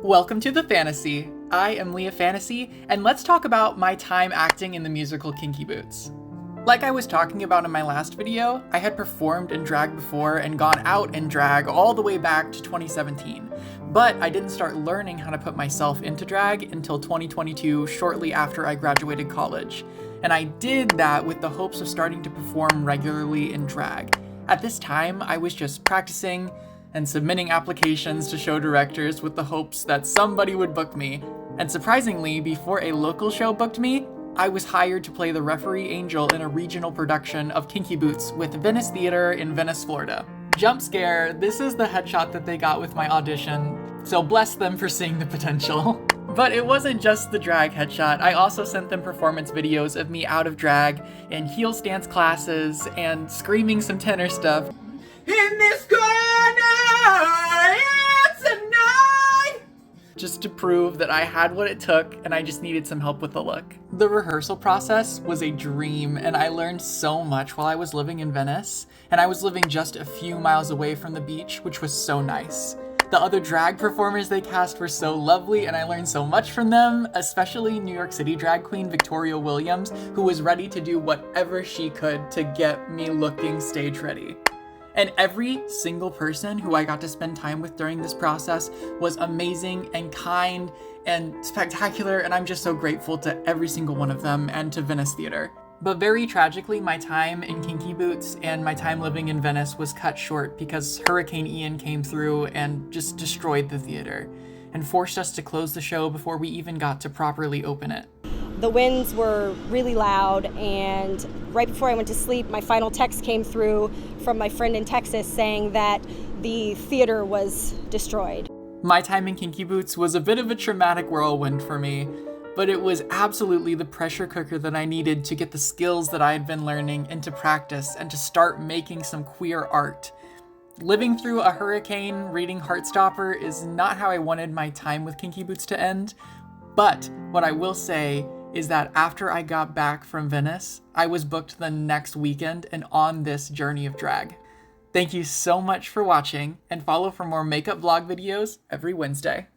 Welcome to The Fantasy. I am Leah Fantasy, and let's talk about my time acting in the musical Kinky Boots. Like I was talking about in my last video, I had performed in drag before and gone out in drag all the way back to 2017, but I didn't start learning how to put myself into drag until 2022, shortly after I graduated college. And I did that with the hopes of starting to perform regularly in drag. At this time, I was just practicing and submitting applications to show directors with the hopes that somebody would book me. And surprisingly, before a local show booked me, I was hired to play the referee angel in a regional production of Kinky Boots with Venice Theater in Venice, Florida. Jump scare, this is the headshot that they got with my audition, so bless them for seeing the potential. But it wasn't just the drag headshot, I also sent them performance videos of me out of drag in heel stance classes and screaming some tenor stuff. In this corner, it's a night! Just to prove that I had what it took and I just needed some help with the look. The rehearsal process was a dream and I learned so much while I was living in Venice, and I was living just a few miles away from the beach, which was so nice. The other drag performers they cast were so lovely and I learned so much from them, especially New York City drag queen Victoria Williams, who was ready to do whatever she could to get me looking stage ready. And every single person who I got to spend time with during this process was amazing and kind and spectacular, and I'm just so grateful to every single one of them and to Venice Theater. But very tragically, my time in Kinky Boots and my time living in Venice was cut short because Hurricane Ian came through and just destroyed the theater and forced us to close the show before we even got to properly open it. The winds were really loud, and right before I went to sleep, my final text came through from my friend in Texas saying that the theater was destroyed. My time in Kinky Boots was a bit of a traumatic whirlwind for me, but it was absolutely the pressure cooker that I needed to get the skills that I had been learning into practice and to start making some queer art. Living through a hurricane reading Heartstopper is not how I wanted my time with Kinky Boots to end, but what I will say is that after I got back from Venice, I was booked the next weekend and on this journey of drag. Thank you so much for watching, and follow for more makeup vlog videos every Wednesday.